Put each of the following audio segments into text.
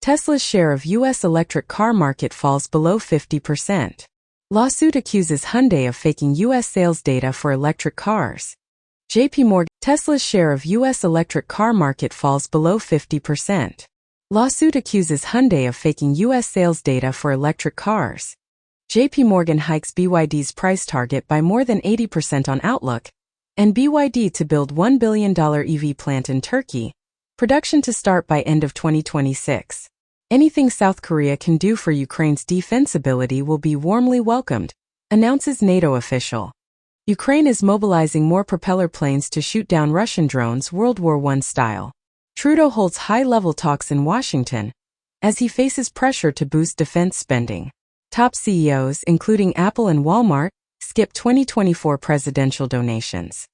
Tesla's share of U.S. electric car market falls below 50%. Lawsuit accuses Hyundai of faking U.S. sales data for electric cars. J.P. Morgan. Tesla's share of U.S. electric car market falls below 50%. Lawsuit accuses Hyundai of faking U.S. sales data for electric cars. J.P. Morgan hikes BYD's price target by more than 80% on outlook, and BYD to build $1 billion EV plant in Turkey, production to start by end of 2026. Anything South Korea can do for Ukraine's defensibility will be warmly welcomed, announces NATO official. Ukraine is mobilizing more propeller planes to shoot down Russian drones World War I style. Trudeau holds high-level talks in Washington as he faces pressure to boost defense spending. Top CEOs, including Apple and Walmart, skip 2024 presidential donations.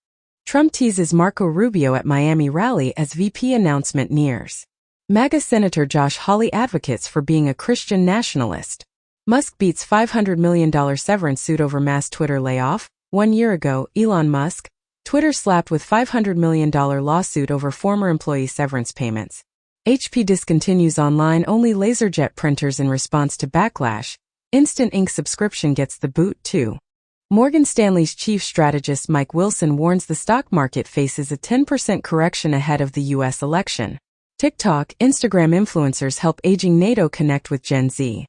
Trump teases Marco Rubio at Miami rally as VP announcement nears. MAGA Senator Josh Hawley advocates for being a Christian nationalist. Musk beats $500 million severance suit over mass Twitter layoff. 1 year ago, Elon Musk, Twitter slapped with $500 million lawsuit over former employee severance payments. HP discontinues online-only LaserJet printers in response to backlash. Instant Ink subscription gets the boot too. Morgan Stanley's chief strategist Mike Wilson warns the stock market faces a 10% correction ahead of the U.S. election. TikTok, Instagram influencers help aging NATO connect with Gen Z.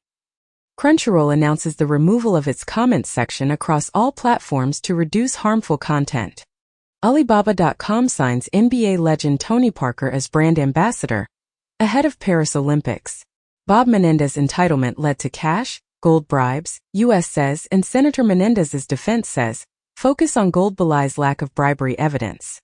Crunchyroll announces the removal of its comments section across all platforms to reduce harmful content. Alibaba.com signs NBA legend Tony Parker as brand ambassador, ahead of Paris Olympics. Bob Menendez entitlement led to cash, gold bribes, U.S. says, and Senator Menendez's defense says, focus on gold belies lack of bribery evidence.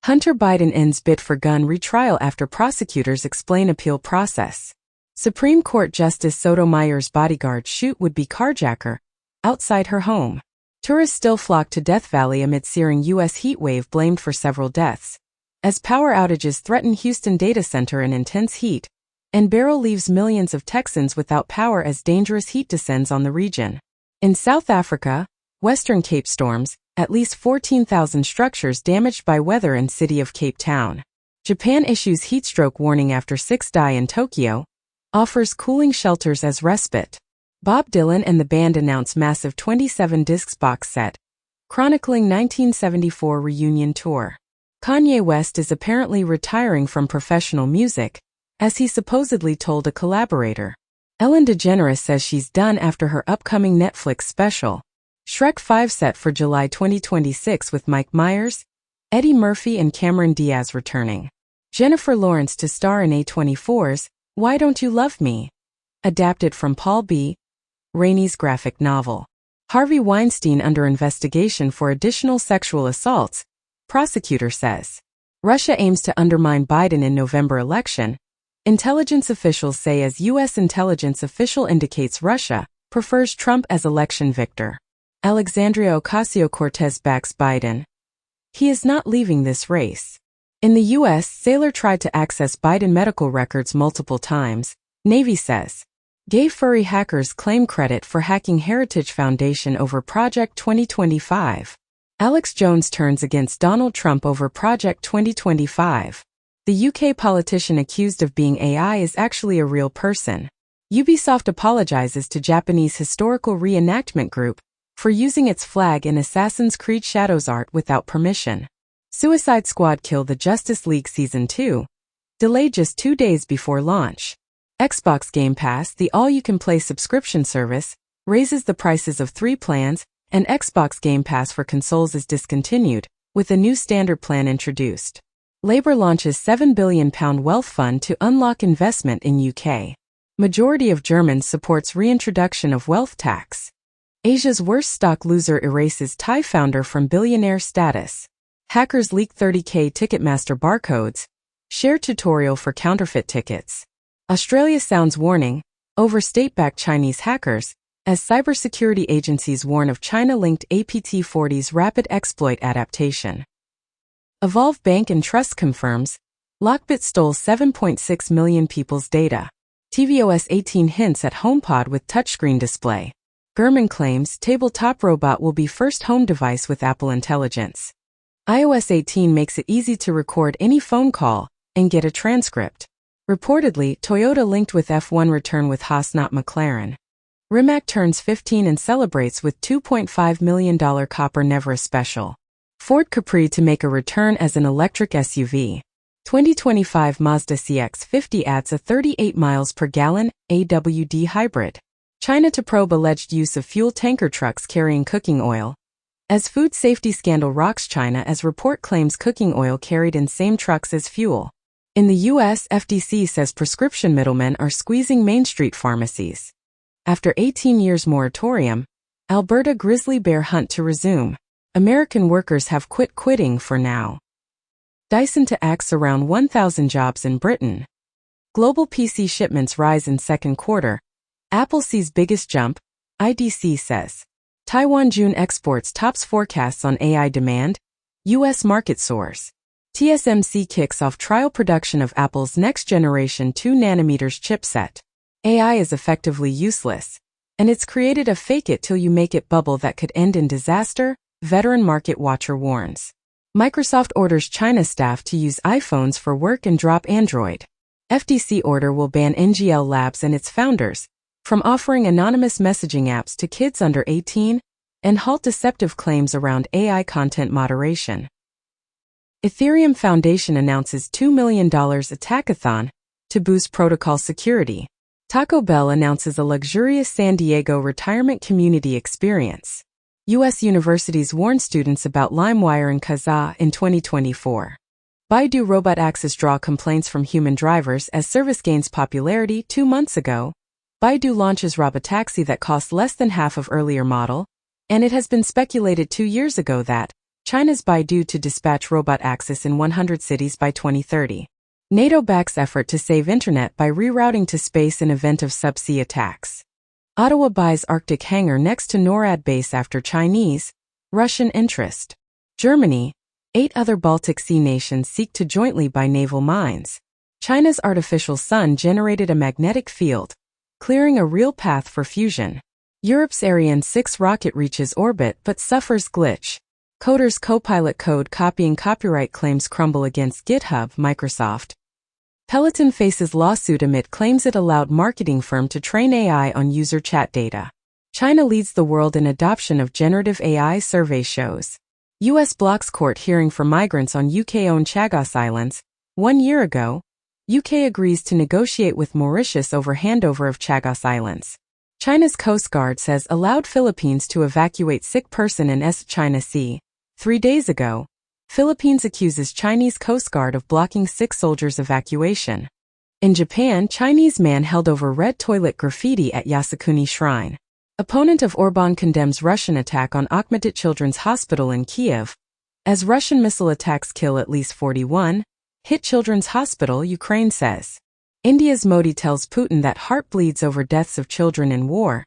Hunter Biden ends bid for gun retrial after prosecutors explain appeal process. Supreme Court Justice Sotomayor's bodyguard shoot would-be carjacker outside her home. Tourists still flock to Death Valley amid searing U.S. heat wave blamed for several deaths. As power outages threaten Houston data center in intense heat, and Beryl leaves millions of Texans without power as dangerous heat descends on the region. In South Africa, Western Cape storms, at least 14,000 structures damaged by weather in city of Cape Town. Japan issues heatstroke warning after 6 die in Tokyo, offers cooling shelters as respite. Bob Dylan and the band announce massive 27-disc box set, chronicling 1974 reunion tour. Kanye West is apparently retiring from professional music, as he supposedly told a collaborator. Ellen DeGeneres says she's done after her upcoming Netflix special. Shrek 5 set for July 2026 with Mike Myers, Eddie Murphy and Cameron Diaz returning. Jennifer Lawrence to star in A24's Why Don't You Love Me? Adapted from Paul B. Rainey's graphic novel. Harvey Weinstein under investigation for additional sexual assaults, prosecutor says. Russia aims to undermine Biden in November election. Intelligence officials say as U.S. intelligence official indicates Russia prefers Trump as election victor. Alexandria Ocasio-Cortez backs Biden. He is not leaving this race. In the U.S., sailor tried to access Biden medical records multiple times, Navy says. Gay furry hackers claim credit for hacking Heritage Foundation over Project 2025. Alex Jones turns against Donald Trump over Project 2025. The UK politician accused of being AI is actually a real person. Ubisoft apologizes to Japanese historical reenactment group for using its flag in Assassin's Creed Shadows art without permission. Suicide Squad kill the Justice League Season 2, delayed just 2 days before launch. Xbox Game Pass, the all-you-can-play subscription service, raises the prices of 3 plans, and Xbox Game Pass for consoles is discontinued, with a new standard plan introduced. Labour launches £7 billion wealth fund to unlock investment in UK. Majority of Germans supports reintroduction of wealth tax. Asia's worst stock loser erases Thai founder from billionaire status. Hackers leak 30K Ticketmaster barcodes. Share tutorial for counterfeit tickets. Australia sounds warning over state-backed Chinese hackers, as cybersecurity agencies warn of China-linked APT-40's rapid exploit adaptation. Evolve Bank and Trust confirms Lockbit stole 7.6 million people's data. tvOS 18 hints at HomePod with touchscreen display. Gurman claims tabletop robot will be first home device with Apple Intelligence. iOS 18 makes it easy to record any phone call and get a transcript. Reportedly, Toyota linked with F1 return with Haas not McLaren. Rimac turns 15 and celebrates with $2.5 million Copper Nevra special. Ford Capri to make a return as an electric SUV. 2025 Mazda CX-50 adds a 38 miles per gallon AWD hybrid. China to probe alleged use of fuel tanker trucks carrying cooking oil. As food safety scandal rocks China as report claims cooking oil carried in same trucks as fuel. In the U.S., FTC says prescription middlemen are squeezing Main Street pharmacies. After 18 years moratorium, Alberta grizzly bear hunt to resume. American workers have quitting for now. Dyson to axe around 1,000 jobs in Britain. Global PC shipments rise in second quarter. Apple sees biggest jump, IDC says. Taiwan June exports tops forecasts on AI demand. U.S. market soars. TSMC kicks off trial production of Apple's next-generation 2nm chipset. AI is effectively useless, and it's created a fake-it-till-you-make-it bubble that could end in disaster, veteran market watcher warns. Microsoft orders China staff to use iPhones for work and drop Android. FTC order will ban NGL Labs and its founders from offering anonymous messaging apps to kids under 18 and halt deceptive claims around AI content moderation. Ethereum Foundation announces $2 million attackathon to boost protocol security. Taco Bell announces a luxurious San Diego retirement community experience. U.S. universities warn students about LimeWire and Kazaa in 2024. Baidu robot axis draw complaints from human drivers as service gains popularity. 2 months ago, Baidu launches robotaxi that costs less than half of earlier model, and it has been speculated 2 years ago that China's Baidu to dispatch robot axis in 100 cities by 2030. NATO backs effort to save internet by rerouting to space in event of subsea attacks. Ottawa buys Arctic hangar next to NORAD base after Chinese, Russian interest. Germany, 8 other Baltic Sea nations seek to jointly buy naval mines. China's artificial sun generated a magnetic field, clearing a real path for fusion. Europe's Ariane 6 rocket reaches orbit but suffers glitch. Coders Copilot code copying copyright claims crumble against GitHub. Microsoft. Peloton faces lawsuit amid claims it allowed marketing firm to train AI on user chat data. China leads the world in adoption of generative AI, survey shows. U.S. blocks court hearing for migrants on UK-owned Chagos Islands. 1 year ago, UK agrees to negotiate with Mauritius over handover of Chagos Islands. China's Coast Guard says allowed Philippines to evacuate sick person in East China Sea. 3 days ago, Philippines accuses Chinese Coast Guard of blocking sick soldiers' evacuation. In Japan, Chinese man held over red toilet graffiti at Yasukuni Shrine. Opponent of Orban condemns Russian attack on Akhmetit Children's Hospital in Kiev. As Russian missile attacks kill at least 41, hit Children's Hospital, Ukraine says. India's Modi tells Putin that heart bleeds over deaths of children in war.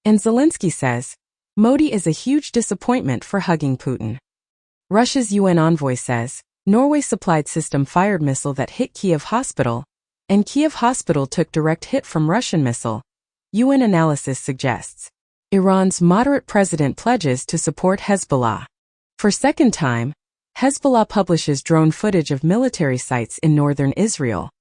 And Zelensky says, Modi is a huge disappointment for hugging Putin. Russia's UN envoy says, Norway supplied system fired missile that hit Kiev Hospital, and Kiev Hospital took direct hit from Russian missile. UN analysis suggests. Iran's moderate president pledges to support Hezbollah. For second time, Hezbollah publishes drone footage of military sites in northern Israel.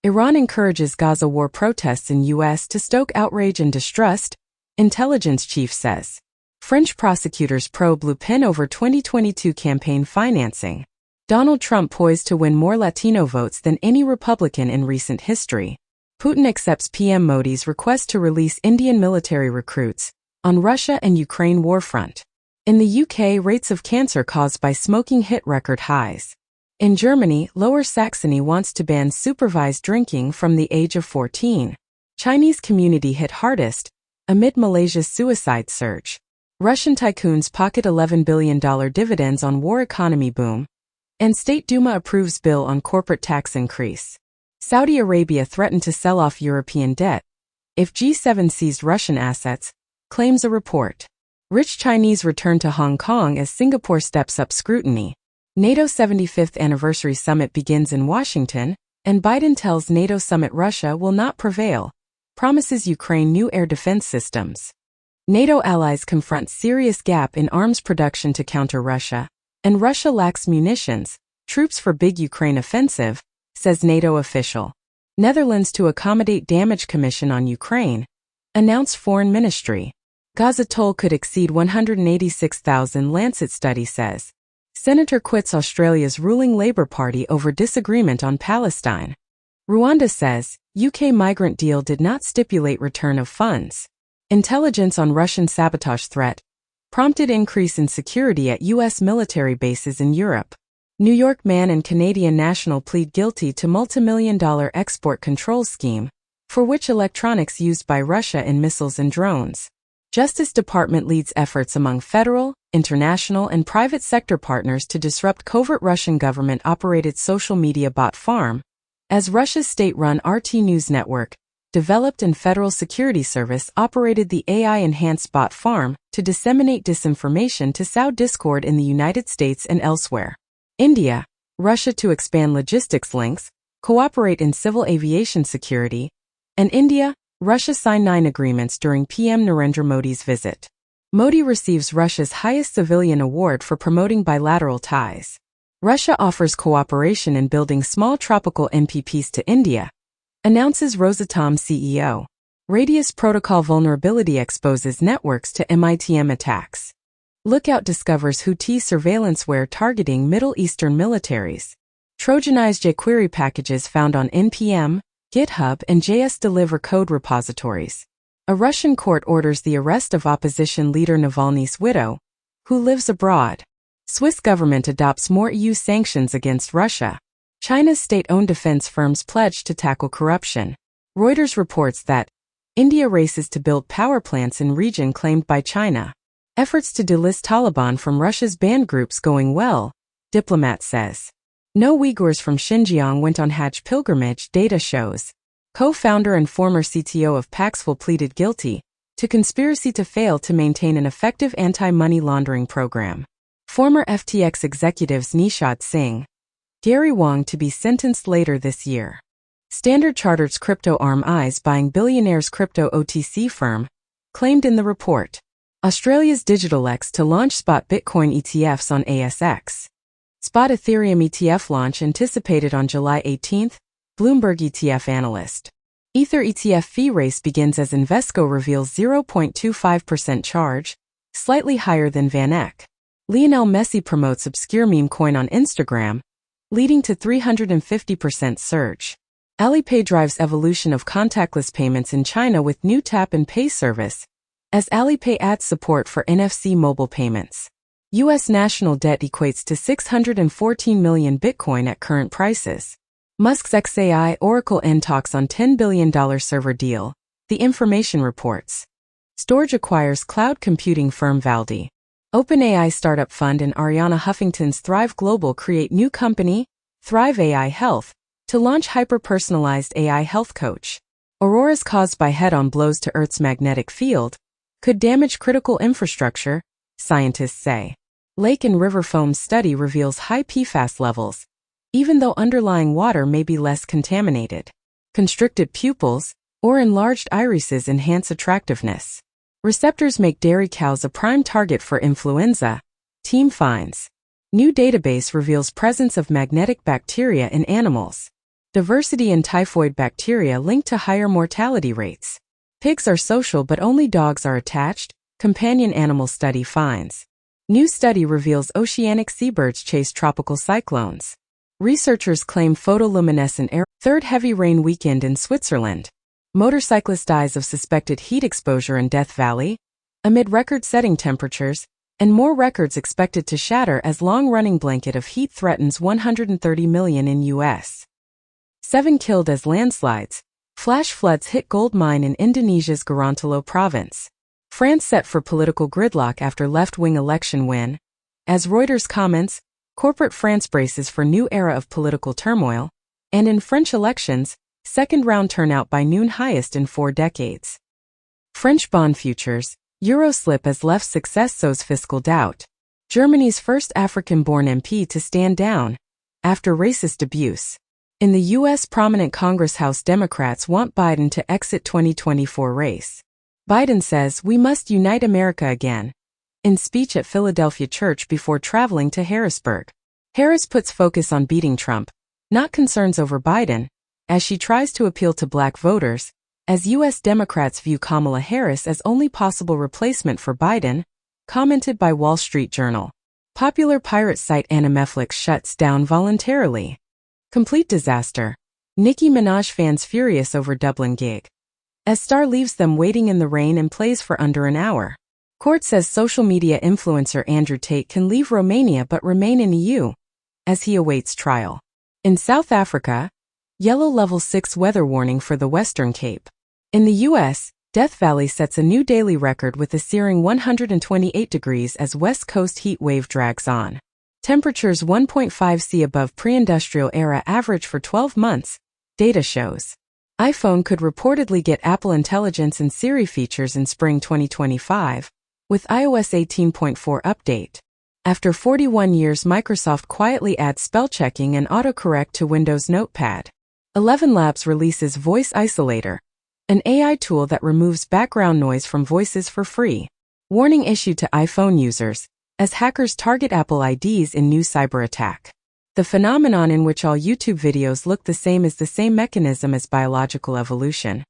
Iran encourages Gaza war protests in U.S. to stoke outrage and distrust, intelligence chief says. French prosecutors probe Le Pen over 2022 campaign financing. Donald Trump poised to win more Latino votes than any Republican in recent history. Putin accepts PM Modi's request to release Indian military recruits on Russia and Ukraine warfront. In the UK, rates of cancer caused by smoking hit record highs. In Germany, Lower Saxony wants to ban supervised drinking from the age of 14. Chinese community hit hardest amid Malaysia's suicide surge. Russian tycoons pocket $11 billion dividends on war economy boom. And State Duma approves bill on corporate tax increase. Saudi Arabia threatened to sell off European debt if G7 seized Russian assets, claims a report. Rich Chinese return to Hong Kong as Singapore steps up scrutiny. NATO 75th anniversary summit begins in Washington, and Biden tells NATO summit Russia will not prevail, promises Ukraine new air defense systems. NATO allies confront serious gap in arms production to counter Russia, and Russia lacks munitions, troops for big Ukraine offensive, says NATO official. Netherlands to accommodate damage commission on Ukraine, announced Foreign Ministry. Gaza toll could exceed 186,000, Lancet study says. Senator quits Australia's ruling Labour Party over disagreement on Palestine. Rwanda says, UK migrant deal did not stipulate return of funds. Intelligence on Russian sabotage threat prompted increase in security at U.S. military bases in Europe. New York man and Canadian national plead guilty to multimillion-dollar export control scheme, for which electronics used by Russia in missiles and drones. Justice Department leads efforts among federal, international, and private sector partners to disrupt covert Russian government-operated social media bot farm, as Russia's state-run RT News network, developed and Federal Security Service operated the AI-enhanced bot farm to disseminate disinformation to sow discord in the United States and elsewhere. India, Russia to expand logistics links, cooperate in civil aviation security, and India, Russia sign 9 agreements during PM Narendra Modi's visit. Modi receives Russia's highest civilian award for promoting bilateral ties. Russia offers cooperation in building small tropical NPPs to India, announces Rosatom CEO. Radius Protocol vulnerability exposes networks to MITM attacks. Lookout discovers Houthi surveillanceware targeting Middle Eastern militaries. Trojanized jQuery packages found on NPM, GitHub, and JS Deliver code repositories. A Russian court orders the arrest of opposition leader Navalny's widow, who lives abroad. Swiss government adopts more EU sanctions against Russia. China's state-owned defense firms pledge to tackle corruption. Reuters reports that India races to build power plants in region claimed by China. Efforts to delist Taliban from Russia's banned groups going well, diplomat says. No Uyghurs from Xinjiang went on Hajj pilgrimage, data shows. Co-founder and former CTO of Paxful pleaded guilty to conspiracy to fail to maintain an effective anti-money laundering program. Former FTX executives Nishad Singh, Gary Wang to be sentenced later this year. Standard Chartered's crypto arm eyes buying billionaire's crypto OTC firm, claimed in the report. Australia's DigitalX to launch spot Bitcoin ETFs on ASX. Spot Ethereum ETF launch anticipated on July 18, Bloomberg ETF analyst. Ether ETF fee race begins as Invesco reveals 0.25% charge, slightly higher than VanEck. Lionel Messi promotes obscure meme coin on Instagram, leading to 350% surge. Alipay drives evolution of contactless payments in China with new tap and pay service, as Alipay adds support for NFC mobile payments. U.S. national debt equates to 614 million Bitcoin at current prices. Musk's XAI Oracle end talks on $10 billion server deal, The Information reports. Storage acquires cloud computing firm Valdi. OpenAI startup fund and Arianna Huffington's Thrive Global create new company, Thrive AI Health, to launch hyper-personalized AI health coach. Auroras caused by head-on blows to Earth's magnetic field could damage critical infrastructure, scientists say. Lake and river foam study reveals high PFAS levels, even though underlying water may be less contaminated. Constricted pupils or enlarged irises enhance attractiveness. Receptors make dairy cows a prime target for influenza, team finds. New database reveals presence of magnetic bacteria in animals. Diversity in typhoid bacteria linked to higher mortality rates. Pigs are social but only dogs are attached, companion animal study finds. New study reveals oceanic seabirds chase tropical cyclones. Researchers claim photoluminescent air. Third heavy rain weekend in Switzerland. Motorcyclist dies of suspected heat exposure in Death Valley, amid record-setting temperatures, and more records expected to shatter as long-running blanket of heat threatens 130 million in U.S. 7 killed as landslides. Flash floods hit gold mine in Indonesia's Gorontalo province. France set for political gridlock after left-wing election win. As Reuters comments, corporate France braces for new era of political turmoil, and in French elections, second-round turnout by noon highest in 4 decades. French bond futures, Euro slip as left success sows fiscal doubt. Germany's first African-born MP to stand down, after racist abuse. In the U.S., prominent Congress House Democrats want Biden to exit 2024 race. Biden says, "We must unite America again," in speech at Philadelphia church before traveling to Harrisburg. Harris puts focus on beating Trump, not concerns over Biden, as she tries to appeal to black voters, as U.S. Democrats view Kamala Harris as only possible replacement for Biden, commented by Wall Street Journal. Popular pirate site Netflix shuts down voluntarily. Complete disaster. Nicki Minaj fans furious over Dublin gig, as star leaves them waiting in the rain and plays for under an hour. Court says social media influencer Andrew Tate can leave Romania but remain in EU, as he awaits trial. In South Africa, yellow level 6 weather warning for the Western Cape. In the U.S., Death Valley sets a new daily record with a searing 128 degrees as West Coast heat wave drags on. Temperatures 1.5°C above pre-industrial era average for 12 months, data shows. iPhone could reportedly get Apple Intelligence and Siri features in spring 2025, with iOS 18.4 update. After 41 years, Microsoft quietly adds spell checking and autocorrect to Windows Notepad. 11 Labs releases Voice Isolator, an AI tool that removes background noise from voices for free. Warning issued to iPhone users, as hackers target Apple IDs in new cyber attack. The phenomenon in which all YouTube videos look the same is the same mechanism as biological evolution.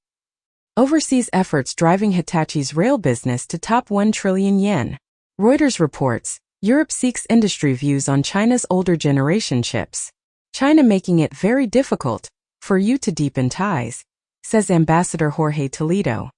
Overseas efforts driving Hitachi's rail business to top 1 trillion yen. Reuters reports, Europe seeks industry views on China's older generation chips. China making it very difficult for you to deepen ties, says Ambassador Jorge Toledo.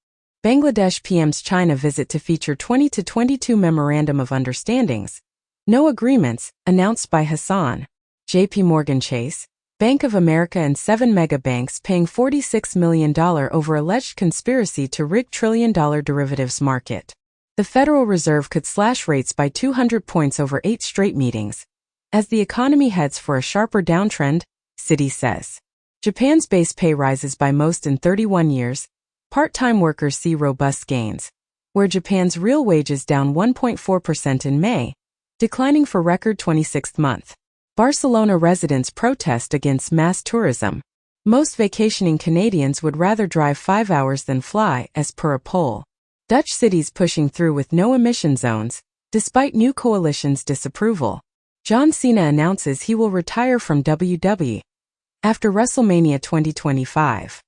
Bangladesh PM's China visit to feature 20 to 22 Memorandum of Understandings, no agreements, announced by Hassan. JP Morgan Chase, Bank of America and 7 mega banks paying $46 million over alleged conspiracy to rig trillion-dollar derivatives market. The Federal Reserve could slash rates by 200 points over 8 straight meetings, as the economy heads for a sharper downtrend, Citi says. Japan's base pay rises by most in 31 years. Part-time workers see robust gains, where Japan's real wages down 1.4% in May, declining for record 26th month. Barcelona residents protest against mass tourism. Most vacationing Canadians would rather drive 5 hours than fly, as per a poll. Dutch cities pushing through with no emission zones, despite new coalition's disapproval. John Cena announces he will retire from WWE after WrestleMania 2025.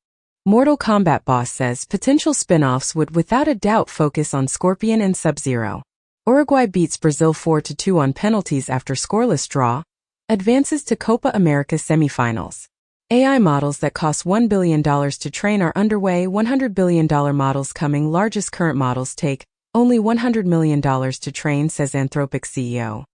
Mortal Kombat boss says potential spin-offs would without a doubt focus on Scorpion and Sub-Zero. Uruguay beats Brazil 4-2 on penalties after scoreless draw. Advances to Copa America semifinals. AI models that cost $1 billion to train are underway. $100 billion models coming. Largest current models take only $100 million to train, says Anthropic CEO.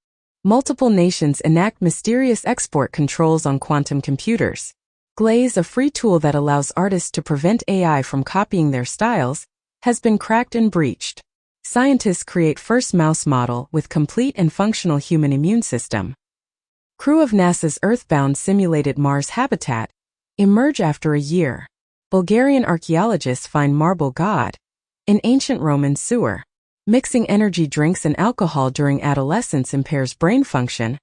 Multiple nations enact mysterious export controls on quantum computers. Glaze, a free tool that allows artists to prevent AI from copying their styles, has been cracked and breached. Scientists create first mouse model with complete and functional human immune system. Crew of NASA's Earthbound simulated Mars habitat emerge after a year. Bulgarian archaeologists find marble god in ancient Roman sewer. Mixing energy drinks and alcohol during adolescence impairs brain function,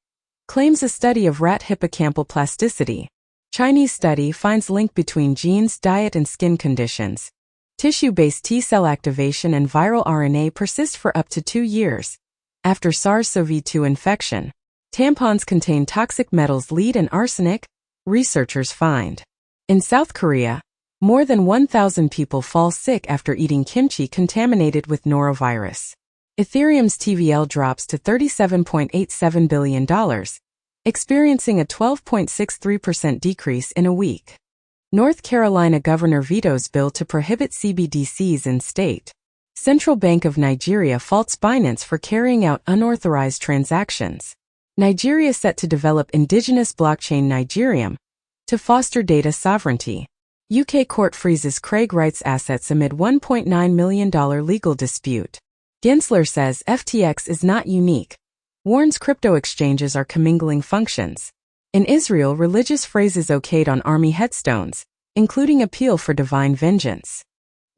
claims a study of rat hippocampal plasticity. Chinese study finds link between genes, diet and skin conditions. Tissue-based T-cell activation and viral RNA persist for up to 2 years after SARS-CoV-2 infection. Tampons contain toxic metals lead and arsenic, researchers find. In South Korea, more than 1,000 people fall sick after eating kimchi contaminated with norovirus. Ethereum's TVL drops to $37.87 billion, experiencing a 12.63% decrease in a week. North Carolina governor vetoes bill to prohibit CBDCs in state. Central Bank of Nigeria faults Binance for carrying out unauthorized transactions. Nigeria set to develop indigenous blockchain Nigerium to foster data sovereignty. UK court freezes Craig Wright's assets amid $1.9 million legal dispute. Gensler says FTX is not unique. Warns crypto exchanges are commingling functions. In Israel, religious phrases okayed on army headstones, including appeal for divine vengeance.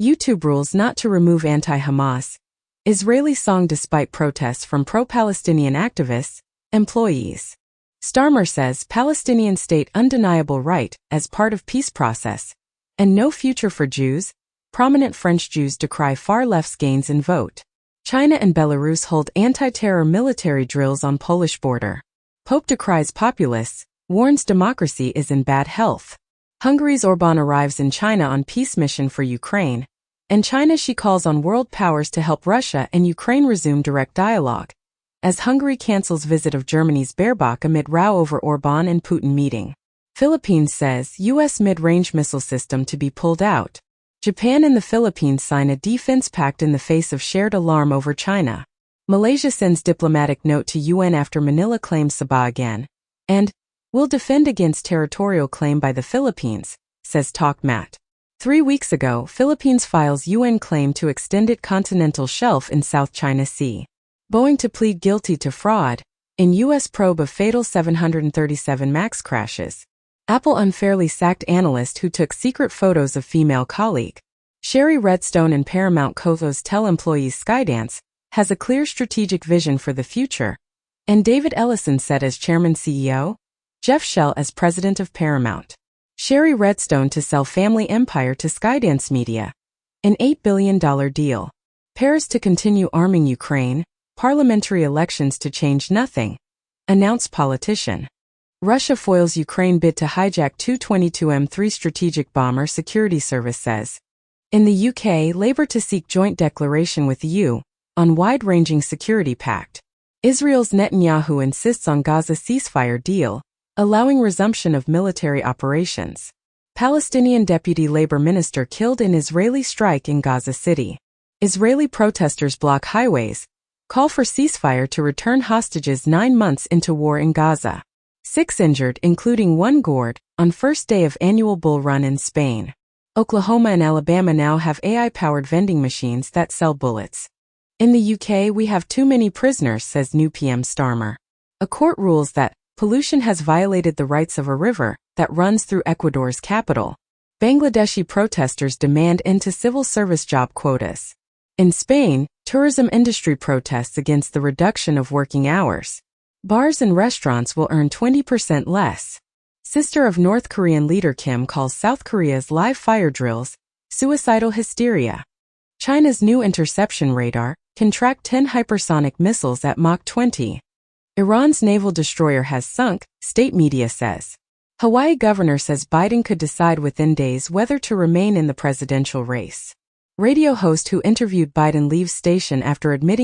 YouTube rules not to remove anti-Hamas Israeli song despite protests from pro-Palestinian activists, employees. Starmer says Palestinian state undeniable right as part of peace process, and no future for Jews. Prominent French Jews decry far left's gains in vote. China and Belarus hold anti-terror military drills on Polish border. Pope decries populists, warns democracy is in bad health. Hungary's Orbán arrives in China on peace mission for Ukraine. In China, she calls on world powers to help Russia and Ukraine resume direct dialogue, as Hungary cancels visit of Germany's Baerbock amid row over Orbán and Putin meeting. Philippines says U.S. mid-range missile system to be pulled out. Japan and the Philippines sign a defense pact in the face of shared alarm over China. Malaysia sends diplomatic note to UN after Manila claims Sabah again. And, will defend against territorial claim by the Philippines, says Talkmat. 3 weeks ago, Philippines files UN claim to extended continental shelf in South China Sea. Boeing to plead guilty to fraud in U.S. probe of fatal 737 MAX crashes. Apple unfairly sacked analyst who took secret photos of female colleague. Sherry Redstone and Paramount co-host tell employees Skydance has a clear strategic vision for the future. And David Ellison said as chairman CEO, Jeff Shell as president of Paramount. Sherry Redstone to sell family empire to Skydance Media. An $8 billion deal. Paris to continue arming Ukraine. Parliamentary elections to change nothing. Announced politician. Russia foils Ukraine bid to hijack Tu-22M3 strategic bomber, security service says. In the UK, Labour to seek joint declaration with EU on wide-ranging security pact. Israel's Netanyahu insists on Gaza ceasefire deal, allowing resumption of military operations. Palestinian deputy labor minister killed in Israeli strike in Gaza City. Israeli protesters block highways, call for ceasefire to return hostages 9 months into war in Gaza. 6 injured, including 1 gored, on first day of annual bull run in Spain. Oklahoma and Alabama now have AI-powered vending machines that sell bullets. In the UK, we have too many prisoners, says new PM Starmer. A court rules that pollution has violated the rights of a river that runs through Ecuador's capital. Bangladeshi protesters demand end to civil service job quotas. In Spain, tourism industry protests against the reduction of working hours. Bars and restaurants will earn 20% less. Sister of North Korean leader Kim calls South Korea's live fire drills suicidal hysteria. China's new interception radar can track 10 hypersonic missiles at Mach 20. Iran's naval destroyer has sunk, state media says. Hawaii governor says Biden could decide within days whether to remain in the presidential race. Radio host who interviewed Biden leaves station after admitting